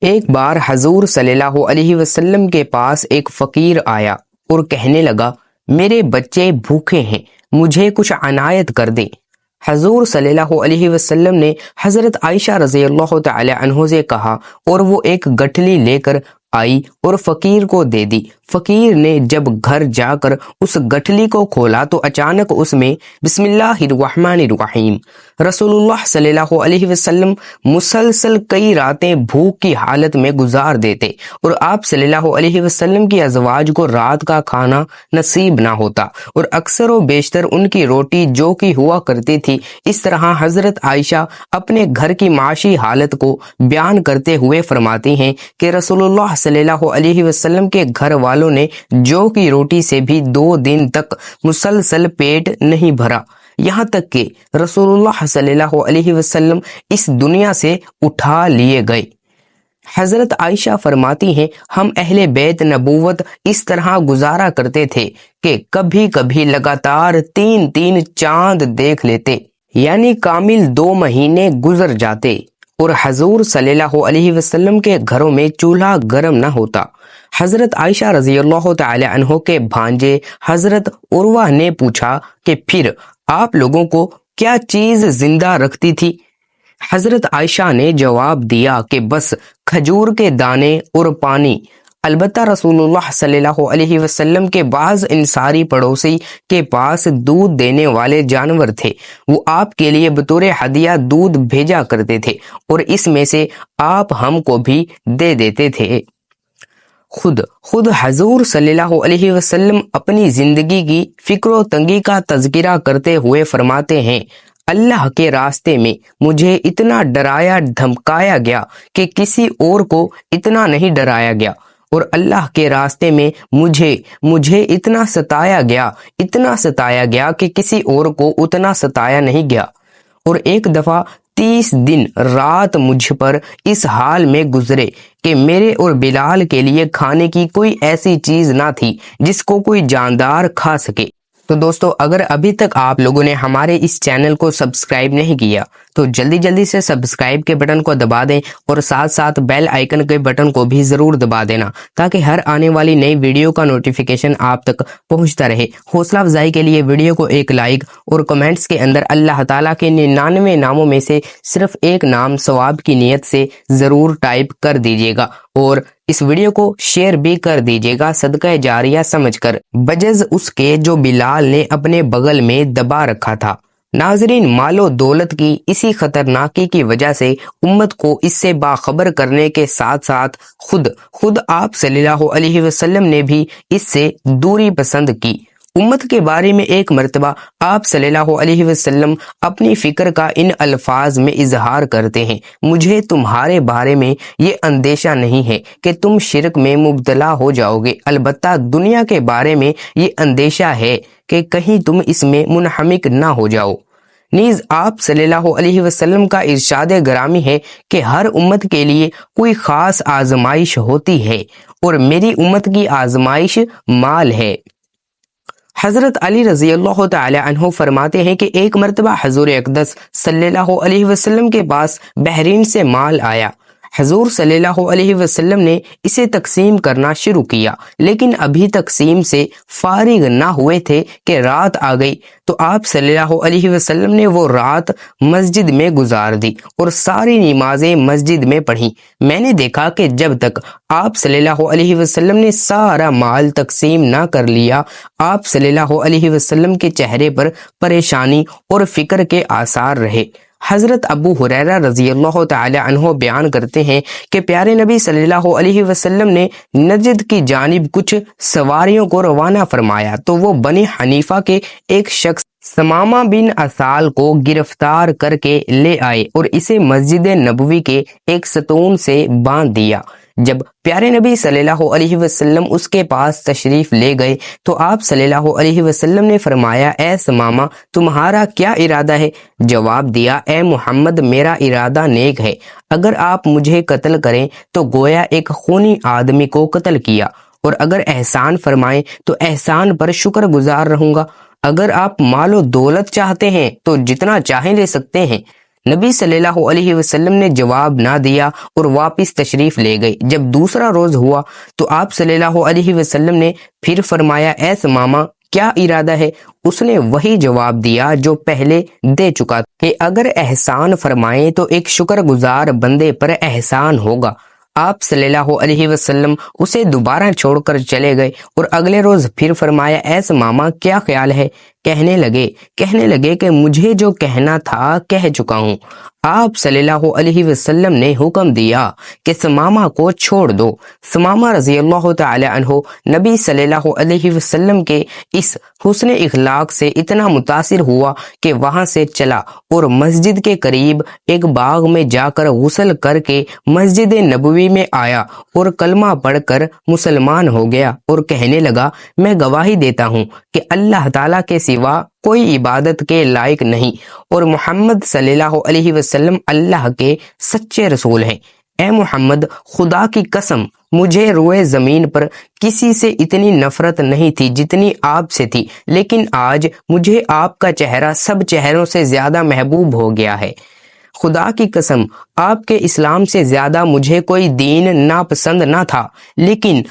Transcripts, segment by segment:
ایک بار حضور صلی اللہ علیہ وسلم کے پاس ایک فقیر آیا اور کہنے لگا، میرے بچے بھوکے ہیں، مجھے کچھ عنایت کر دیں۔ حضور صلی اللہ علیہ وسلم نے حضرت عائشہ رضی اللہ تعالی عنہ سے کہا اور وہ ایک گٹھلی لے کر آئی اور فقیر کو دے دی۔ فقیر نے جب گھر جا کر اس گٹھلی کو کھولا تو اچانک اس میں بسم اللہ الرحمن الرحیم۔ رسول اللہ صلی اللہ علیہ وسلم مسلسل کئی راتیں بھوک کی حالت میں گزار دیتے اور آپ صلی اللہ علیہ وسلم کی ازواج کو رات کا کھانا نصیب نہ ہوتا اور اکثر و بیشتر ان کی روٹی جو کی ہوا کرتی تھی۔ اس طرح حضرت عائشہ اپنے گھر کی معاشی حالت کو بیان کرتے ہوئے فرماتی ہیں کہ رسول اللہ صلی اللہ علیہ وسلم کے گھر والوں نے جو کی روٹی سے بھی 2 دن تک مسلسل پیٹ نہیں بھرا، یہاں تک کہ رسول اللہ صلی اللہ علیہ وسلم اس دنیا سے اٹھا لیے گئے۔ حضرت عائشہ فرماتی ہیں، ہم اہل بیت نبوت اس طرح گزارا کرتے تھے کہ کبھی کبھی لگاتار 3 چاند دیکھ لیتے، یعنی کامل 2 مہینے گزر جاتے اور حضور صلی اللہ علیہ وسلم کے گھروں میں چولہا گرم نہ ہوتا۔ حضرت عائشہ رضی اللہ تعالی عنہ کے بھانجے حضرت عروہ نے پوچھا کہ پھر آپ لوگوں کو کیا چیز زندہ رکھتی تھی؟ حضرت عائشہ نے جواب دیا کہ بس کھجور کے دانے اور پانی۔ البتہ رسول اللہ صلی اللہ علیہ وسلم کے بعض انصاری پڑوسی کے پاس دودھ دینے والے جانور تھے، وہ آپ کے لیے بطور ہدیہ دودھ بھیجا کرتے تھے اور اس میں سے آپ ہم کو بھی دے دیتے تھے۔ خود حضور صلی اللہ علیہ وسلم اپنی زندگی کی فکر و تنگی کا تذکرہ کرتے ہوئے فرماتے ہیں، اللہ کے راستے میں مجھے اتنا ڈرایا دھمکایا گیا کہ کسی اور کو اتنا نہیں ڈرایا گیا، اور اللہ کے راستے میں مجھے اتنا ستایا گیا کہ کسی اور کو اتنا ستایا نہیں گیا، اور ایک دفعہ 30 دن رات مجھ پر اس حال میں گزرے کہ میرے اور بلال کے لیے کھانے کی کوئی ایسی چیز نہ تھی جس کو کوئی جاندار کھا سکے۔ تو دوستو، اگر ابھی تک آپ لوگوں نے ہمارے اس چینل کو سبسکرائب نہیں کیا تو جلدی سے سبسکرائب کے بٹن کو دبا دیں اور ساتھ بیل آئیکن کے بٹن کو بھی ضرور دبا دینا تاکہ ہر آنے والی نئی ویڈیو کا نوٹیفیکیشن آپ تک پہنچتا رہے۔ حوصلہ افزائی کے لیے ویڈیو کو ایک لائک اور کمنٹس کے اندر اللہ تعالیٰ کے 99 ناموں میں سے صرف ایک نام ثواب کی نیت سے ضرور ٹائپ کر دیجیے گا، اور اس ویڈیو کو شیئر بھی کر دیجیے گا صدقہ جاریہ سمجھ کر، بجز اس کے جو بلال نے اپنے بغل میں دبا رکھا تھا۔ ناظرین، مال و دولت کی اسی خطرناکی کی وجہ سے امت کو اس سے باخبر کرنے کے ساتھ خود آپ صلی اللہ علیہ وسلم نے بھی اس سے دوری پسند کی۔ امت کے بارے میں ایک مرتبہ آپ صلی اللہ علیہ وسلم اپنی فکر کا ان الفاظ میں اظہار کرتے ہیں، مجھے تمہارے بارے میں یہ اندیشہ نہیں ہے کہ تم شرک میں مبتلا ہو جاؤ گے، البتہ دنیا کے بارے میں یہ اندیشہ ہے کہ کہیں تم اس میں منہمک نہ ہو جاؤ۔ نیز آپ صلی اللہ علیہ وسلم کا ارشاد گرامی ہے کہ ہر امت کے لیے کوئی خاص آزمائش ہوتی ہے اور میری امت کی آزمائش مال ہے۔ حضرت علی رضی اللہ تعالی عنہ فرماتے ہیں کہ ایک مرتبہ حضور اقدس صلی اللہ علیہ وسلم کے پاس بحرین سے مال آیا۔ حضور صلی اللہ علیہ وسلم نے اسے تقسیم کرنا شروع کیا، لیکن ابھی تقسیم سے فارغ نہ ہوئے تھے کہ رات آ گئی، تو آپ صلی اللہ علیہ وسلم نے وہ رات مسجد میں گزار دی اور ساری نمازیں مسجد میں پڑھی۔ میں نے دیکھا کہ جب تک آپ صلی اللہ علیہ وسلم نے سارا مال تقسیم نہ کر لیا، آپ صلی اللہ علیہ وسلم کے چہرے پر پریشانی اور فکر کے آثار رہے۔ حضرت ابو ہریرہ رضی اللہ تعالی عنہ بیان کرتے ہیں کہ پیارے نبی صلی اللہ علیہ وسلم نے نجد کی جانب کچھ سواریوں کو روانہ فرمایا تو وہ بنی حنیفہ کے ایک شخص ثمامہ بن اسال کو گرفتار کر کے لے آئے اور اسے مسجد نبوی کے ایک ستون سے باندھ دیا۔ جب پیارے نبی صلی اللہ علیہ وسلم اس کے پاس تشریف لے گئے تو آپ صلی اللہ علیہ وسلم نے فرمایا، اے ثمامہ، تمہارا کیا ارادہ ہے؟ جواب دیا، اے محمد، میرا ارادہ نیک ہے، اگر آپ مجھے قتل کریں تو گویا ایک خونی آدمی کو قتل کیا، اور اگر احسان فرمائیں تو احسان پر شکر گزار رہوں گا، اگر آپ مال و دولت چاہتے ہیں تو جتنا چاہیں لے سکتے ہیں، نبی صلی اللہ علیہ وسلم نے جواب نہ دیا اور واپس تشریف لے گئے۔ جب دوسرا روز ہوا تو آپ صلی اللہ علیہ وسلم نے پھر فرمایا، اے ثمامہ کیا ارادہ ہے؟ اس نے وہی جواب دیا جو پہلے دے چکا کہ اگر احسان فرمائیں تو ایک شکر گزار بندے پر احسان ہوگا۔ آپ صلی اللہ علیہ وسلم اسے دوبارہ چھوڑ کر چلے گئے اور اگلے روز پھر فرمایا، اے ثمامہ کیا خیال ہے؟ کہنے لگے کہ مجھے جو کہنا تھا کہہ چکا ہوں۔ آپ صلی اللہ علیہ وسلم نے حکم دیا کہ ثمامہ کو چھوڑ دو۔ ثمامہ رضی اللہ تعالی عنہ نبی صلی اللہ علیہ وسلم کے اس حسن اخلاق سے اتنا متاثر ہوا کہ وہاں سے چلا اور مسجد کے قریب ایک باغ میں جا کر غسل کر کے مسجد نبوی میں آیا اور کلمہ پڑھ کر مسلمان ہو گیا اور کہنے لگا، میں گواہی دیتا ہوں کہ اللہ تعالیٰ کے سوا کوئی عبادت کے لائق نہیں اور محمد صلی اللہ علیہ وسلم اللہ کے سچے رسول ہیں۔ اے محمد، خدا کی قسم مجھے روئے زمین پر کسی سے اتنی نفرت نہیں تھی جتنی آپ سے تھی، لیکن آج مجھے آپ کا چہرہ سب چہروں سے زیادہ محبوب ہو گیا ہے۔ خدا کی قسم آپ کے اسلام سے زیادہ مجھے کوئی دین ناپسند نہ تھا، لیکن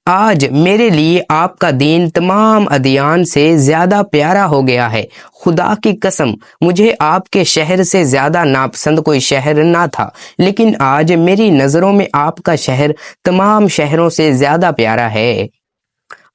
آج میرے لیے آپ کا دین تمام ادیان سے زیادہ پیارا ہو گیا ہے۔ خدا کی قسم مجھے آپ کے شہر سے زیادہ ناپسند کوئی شہر نہ تھا، لیکن آج میری نظروں میں آپ کا شہر تمام شہروں سے زیادہ پیارا ہے۔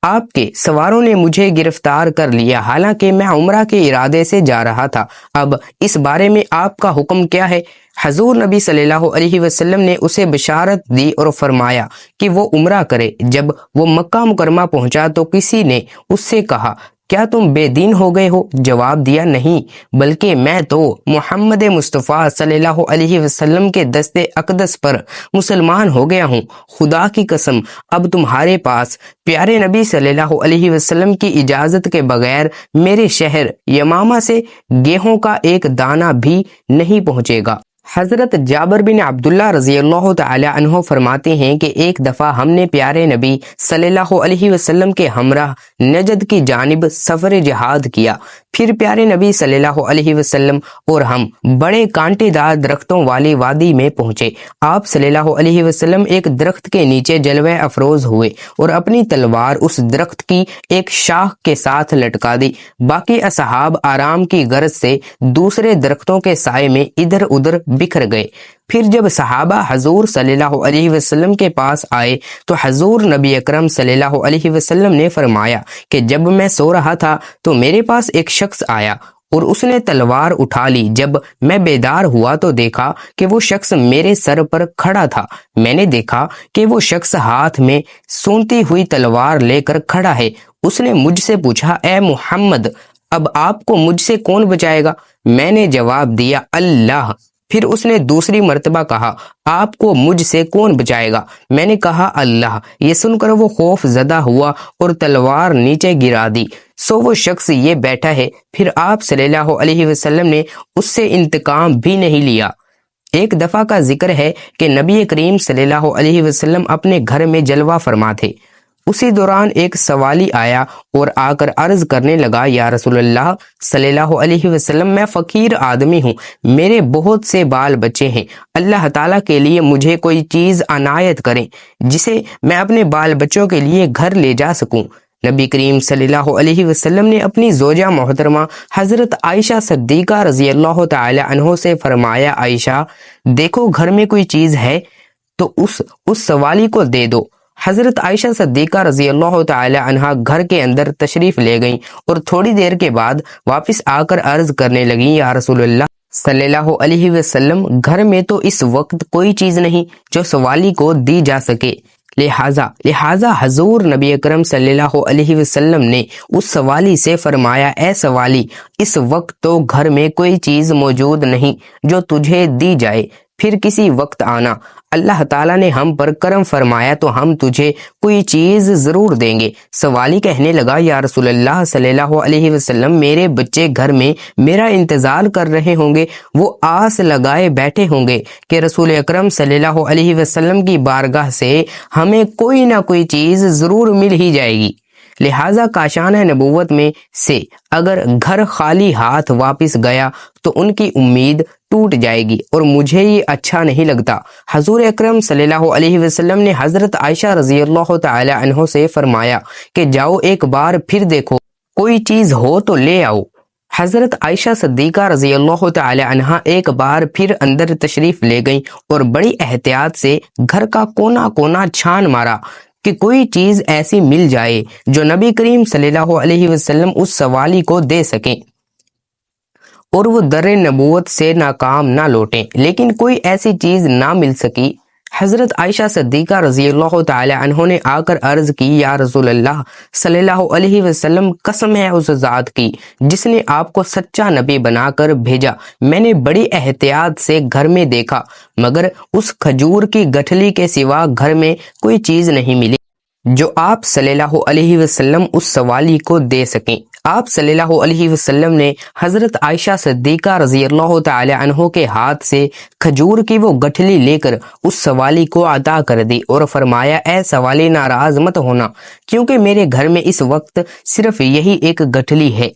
آپ کے سواروں نے مجھے گرفتار کر لیا، حالانکہ میں عمرہ کے ارادے سے جا رہا تھا۔ اب اس بارے میں آپ کا حکم کیا ہے؟ حضور نبی صلی اللہ علیہ وسلم نے اسے بشارت دی اور فرمایا کہ وہ عمرہ کرے۔ جب وہ مکہ مکرمہ پہنچا تو کسی نے اس سے کہا، کیا تم بے دین ہو گئے ہو؟ جواب دیا، نہیں، بلکہ میں تو محمد مصطفیٰ صلی اللہ علیہ وسلم کے دست اقدس پر مسلمان ہو گیا ہوں۔ خدا کی قسم اب تمہارے پاس پیارے نبی صلی اللہ علیہ وسلم کی اجازت کے بغیر میرے شہر یمامہ سے گیہوں کا ایک دانہ بھی نہیں پہنچے گا۔ حضرت جابر بن عبداللہ رضی اللہ تعالی عنہ فرماتے ہیں کہ ایک دفعہ ہم نے پیارے نبی صلی اللہ علیہ وسلم کے ہمراہ نجد کی جانب سفر جہاد کیا۔ پھر پیارے نبی صلی اللہ علیہ وسلم اور ہم بڑے کانٹے دار درختوں والی وادی میں پہنچے۔ آپ صلی اللہ علیہ وسلم ایک درخت کے نیچے جلوہ افروز ہوئے اور اپنی تلوار اس درخت کی ایک شاخ کے ساتھ لٹکا دی۔ باقی اصحاب آرام کی غرض سے دوسرے درختوں کے سائے میں ادھر ادھر بکھر گئے۔ پھر جب صحابہ حضور صلی اللہ علیہ وسلم کے پاس آئے تو حضور نبی اکرم صلی اللہ علیہ وسلم نے فرمایا کہ جب میں سو رہا تھا تو میرے پاس ایک شخص آیا اور اس نے تلوار اٹھا لی۔ جب میں بیدار ہوا تو دیکھا کہ وہ شخص میرے سر پر کھڑا تھا۔ میں نے دیکھا کہ وہ شخص ہاتھ میں سونتی ہوئی تلوار لے کر کھڑا ہے۔ اس نے مجھ سے پوچھا، اے محمد، اب آپ کو مجھ سے کون بچائے گا؟ میں نے جواب دیا، اللہ۔ پھر اس نے دوسری مرتبہ کہا، آپ کو مجھ سے کون بچائے گا؟ میں نے کہا، اللہ۔ یہ سن کر وہ خوف زدہ ہوا اور تلوار نیچے گرا دی۔ سو وہ شخص یہ بیٹھا ہے۔ پھر آپ صلی اللہ علیہ وسلم نے اس سے انتقام بھی نہیں لیا۔ ایک دفعہ کا ذکر ہے کہ نبی کریم صلی اللہ علیہ وسلم اپنے گھر میں جلوہ فرما تھے۔ اسی دوران ایک سوالی آیا اور آ کر عرض کرنے لگا، یا رسول اللہ صلی اللہ علیہ وسلم، میں فقیر آدمی ہوں، میرے بہت سے بال بچے ہیں، اللہ تعالیٰ کے لیے مجھے کوئی چیز عنایت کریں جسے میں اپنے بال بچوں کے لیے گھر لے جا سکوں۔ نبی کریم صلی اللہ علیہ وسلم نے اپنی زوجہ محترمہ حضرت عائشہ صدیقہ رضی اللہ تعالی عنہ سے فرمایا، عائشہ دیکھو گھر میں کوئی چیز ہے تو اس سوالی کو دے دو۔ حضرت عائشہ صدیقہ رضی اللہ تعالی عنہا گھر کے اندر تشریف لے گئیں اور تھوڑی دیر کے بعد واپس آ کر عرض کرنے لگیں، یا رسول اللہ صلی اللہ علیہ وسلم، گھر میں تو اس وقت کوئی چیز نہیں جو سوالی کو دی جا سکے۔ لہٰذا حضور نبی اکرم صلی اللہ علیہ وسلم نے اس سوالی سے فرمایا، اے سوالی، اس وقت تو گھر میں کوئی چیز موجود نہیں جو تجھے دی جائے، پھر کسی وقت آنا، اللہ تعالیٰ نے ہم پر کرم فرمایا تو ہم تجھے کوئی چیز ضرور دیں گے۔ سوالی کہنے لگا، یا رسول اللہ صلی اللہ علیہ وسلم، میرے بچے گھر میں میرا انتظار کر رہے ہوں گے، وہ آس لگائے بیٹھے ہوں گے کہ رسول اکرم صلی اللہ علیہ وسلم کی بارگاہ سے ہمیں کوئی نہ کوئی چیز ضرور مل ہی جائے گی۔ لہٰذا کاشانہ نبوت میں سے اگر گھر خالی ہاتھ واپس گیا تو ان کی امید ٹوٹ جائے گی اور مجھے یہ اچھا نہیں لگتا۔ حضور اکرم صلی اللہ علیہ وسلم نے حضرت عائشہ رضی اللہ تعالی عنہ سے فرمایا کہ جاؤ ایک بار پھر دیکھو، کوئی چیز ہو تو لے آؤ۔ حضرت عائشہ صدیقہ رضی اللہ تعالی عنہا ایک بار پھر اندر تشریف لے گئیں اور بڑی احتیاط سے گھر کا کونا کونا چھان مارا کہ کوئی چیز ایسی مل جائے جو نبی کریم صلی اللہ علیہ وسلم اس سوالی کو دے سکیں اور وہ در نبوت سے ناکام نہ لوٹیں، لیکن کوئی ایسی چیز نہ مل سکی۔ حضرت عائشہ صدیقہ رضی اللہ تعالی عنہ نے آ کر عرض کی، یا رسول اللہ صلی اللہ علیہ وسلم، قسم ہے اس ذات کی جس نے آپ کو سچا نبی بنا کر بھیجا، میں نے بڑی احتیاط سے گھر میں دیکھا مگر اس کھجور کی گٹھلی کے سوا گھر میں کوئی چیز نہیں ملی جو آپ صلی اللہ علیہ وسلم اس سوالی کو دے سکیں۔ آپ صلی اللہ علیہ وسلم نے حضرت عائشہ صدیقہ رضی اللہ تعالی عنہ کے ہاتھ سے کھجور کی وہ گٹھلی لے کر اس سوالی کو عطا کر دی اور فرمایا، اے سوالی ناراض مت ہونا، کیونکہ میرے گھر میں اس وقت صرف یہی ایک گٹھلی ہے،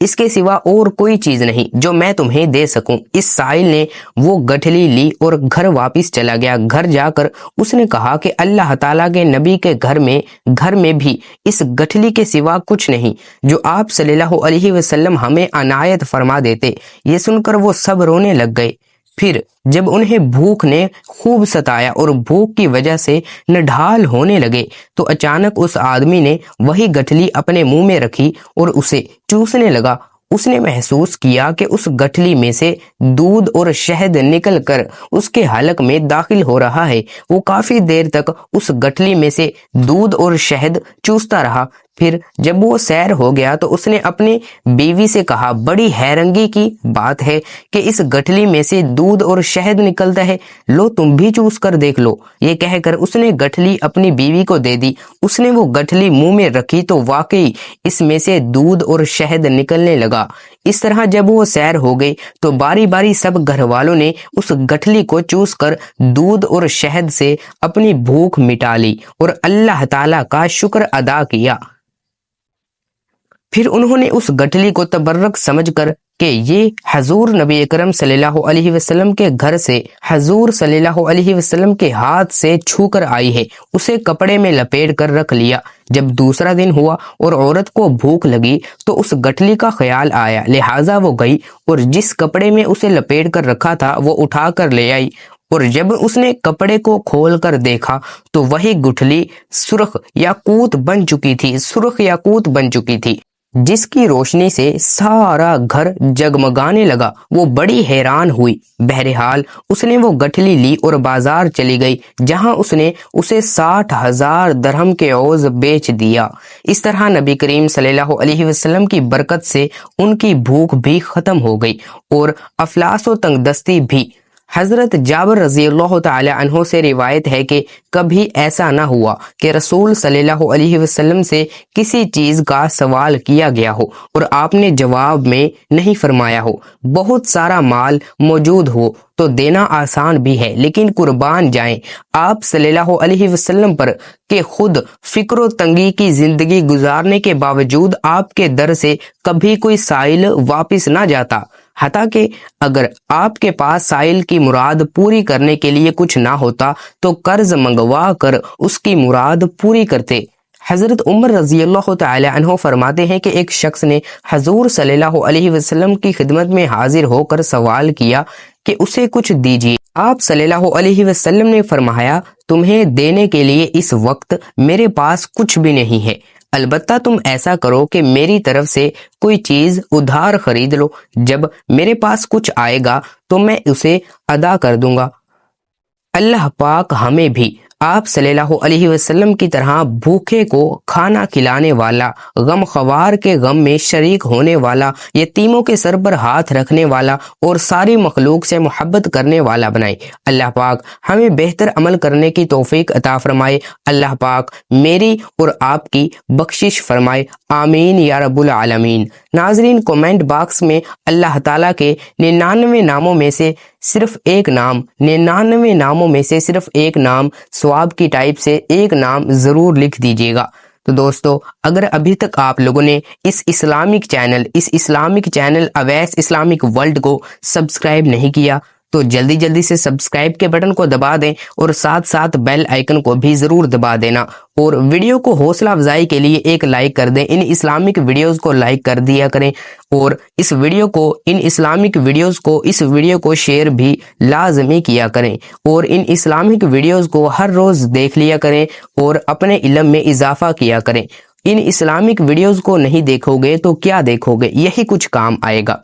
اس کے سوا اور کوئی چیز نہیں جو میں تمہیں دے سکوں۔ اس سائل نے وہ گٹھلی لی اور گھر واپس چلا گیا۔ گھر جا کر اس نے کہا کہ اللہ تعالیٰ کے نبی کے گھر میں بھی اس گٹھلی کے سوا کچھ نہیں جو آپ صلی اللہ علیہ وسلم ہمیں عنایت فرما دیتے۔ یہ سن کر وہ سب رونے لگ گئے۔ پھر جب انہیں بھوک نے خوب ستایا اور بھوک کی وجہ سے نڈھال ہونے لگے تو اچانک اس آدمی نے وہی گٹھلی اپنے منہ میں رکھی اور اسے چوسنے لگا۔ اس نے محسوس کیا کہ اس گٹھلی میں سے دودھ اور شہد نکل کر اس کے حلق میں داخل ہو رہا ہے۔ وہ کافی دیر تک اس گٹھلی میں سے دودھ اور شہد چوستا رہا۔ پھر جب وہ سیر ہو گیا تو اس نے اپنی بیوی سے کہا، بڑی حیرانگی کی بات ہے کہ اس گٹھلی میں سے دودھ اور شہد نکلتا ہے، لو تم بھی چوس کر دیکھ لو۔ یہ کہہ کر اس نے گٹھلی اپنی بیوی کو دے دی۔ اس نے وہ گٹھلی منہ میں رکھی تو واقعی اس میں سے دودھ اور شہد نکلنے لگا۔ اس طرح جب وہ سیر ہو گئی تو باری باری سب گھر والوں نے اس گٹھلی کو چوس کر دودھ اور شہد سے اپنی بھوک مٹا لی اور اللہ تعالیٰ کا شکر ادا کیا۔ پھر انہوں نے اس گٹھلی کو تبرک سمجھ کر کہ یہ حضور نبی اکرم صلی اللہ علیہ وسلم کے گھر سے حضور صلی اللہ علیہ وسلم کے ہاتھ سے چھو کر آئی ہے، اسے کپڑے میں لپیٹ کر رکھ لیا۔ جب دوسرا دن ہوا اور عورت کو بھوک لگی تو اس گٹھلی کا خیال آیا، لہٰذا وہ گئی اور جس کپڑے میں اسے لپیٹ کر رکھا تھا وہ اٹھا کر لے آئی، اور جب اس نے کپڑے کو کھول کر دیکھا تو وہی گٹھلی سرخ یاقوت بن چکی تھی جس کی روشنی سے سارا گھر جگمگانے لگا۔ وہ بڑی حیران ہوئی۔ بہرحال اس نے وہ گٹھلی لی اور بازار چلی گئی جہاں اس نے اسے 60,000 درہم کے عوض بیچ دیا۔ اس طرح نبی کریم صلی اللہ علیہ وسلم کی برکت سے ان کی بھوک بھی ختم ہو گئی اور افلاس و تنگ دستی بھی۔ حضرت جابر رضی اللہ تعالی عنہ سے روایت ہے کہ کبھی ایسا نہ ہوا کہ رسول صلی اللہ علیہ وسلم سے کسی چیز کا سوال کیا گیا ہو اور آپ نے جواب میں نہیں فرمایا ہو۔ بہت سارا مال موجود ہو تو دینا آسان بھی ہے، لیکن قربان جائیں آپ صلی اللہ علیہ وسلم پر کہ خود فکر و تنگی کی زندگی گزارنے کے باوجود آپ کے در سے کبھی کوئی سائل واپس نہ جاتا، حتیٰ کہ اگر آپ کے پاس سائل کی مراد پوری کرنے کے لیے کچھ نہ ہوتا تو قرض منگوا کر اس کی مراد پوری کرتے۔ حضرت عمر رضی اللہ تعالی عنہ فرماتے ہیں کہ ایک شخص نے حضور صلی اللہ علیہ وسلم کی خدمت میں حاضر ہو کر سوال کیا کہ اسے کچھ دیجیے۔ آپ صلی اللہ علیہ وسلم نے فرمایا، تمہیں دینے کے لیے اس وقت میرے پاس کچھ بھی نہیں ہے، البتہ تم ایسا کرو کہ میری طرف سے کوئی چیز ادھار خرید لو، جب میرے پاس کچھ آئے گا تو میں اسے ادا کر دوں گا۔ اللہ پاک ہمیں بھی آپ صلی اللہ علیہ وسلم کی طرح بھوکے کو کھانا کھلانے والا، غم خوار کے غم میں شریک ہونے والا، یتیموں کے سر پر ہاتھ رکھنے والا اور ساری مخلوق سے محبت کرنے والا بنائے۔ اللہ پاک ہمیں بہتر عمل کرنے کی توفیق عطا فرمائے۔ اللہ پاک میری اور آپ کی بخشش فرمائے، آمین یا رب العالمین۔ ناظرین، کومنٹ باکس میں اللہ تعالیٰ کے 99 ناموں میں سے صرف ایک نام 99 ناموں میں سے صرف ایک نام ثواب کی ٹائپ سے ایک نام ضرور لکھ دیجیے گا۔ تو دوستو اگر ابھی تک آپ لوگوں نے اس islamic channel Owais islamic world کو سبسکرائب نہیں کیا تو جلدی سے سبسکرائب کے بٹن کو دبا دیں اور ساتھ ساتھ بیل آئیکن کو بھی ضرور دبا دینا، اور ویڈیو کو حوصلہ افزائی کے لیے ایک لائک کر دیں، ان اسلامک ویڈیوز کو لائک کر دیا کریں، اور اس ویڈیو کو شیئر بھی لازمی کیا کریں، اور ان اسلامک ویڈیوز کو ہر روز دیکھ لیا کریں اور اپنے علم میں اضافہ کیا کریں۔ ان اسلامک ویڈیوز کو نہیں دیکھو گے تو کیا دیکھو گے، یہی کچھ کام آئے گا۔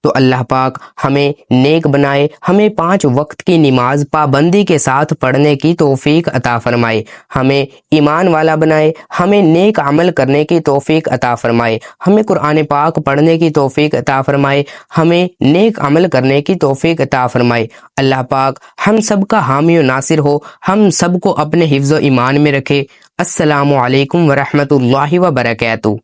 تو اللہ پاک ہمیں نیک بنائے، ہمیں 5 وقت کی نماز پابندی کے ساتھ پڑھنے کی توفیق عطا فرمائے، ہمیں ایمان والا بنائے، ہمیں نیک عمل کرنے کی توفیق عطا فرمائے، ہمیں قرآن پاک پڑھنے کی توفیق عطا فرمائے، ہمیں نیک عمل کرنے کی توفیق عطا فرمائے۔ اللہ پاک ہم سب کا حامی و ناصر ہو، ہم سب کو اپنے حفظ و ایمان میں رکھے۔ السلام علیکم ورحمۃ اللہ وبرکاتہ۔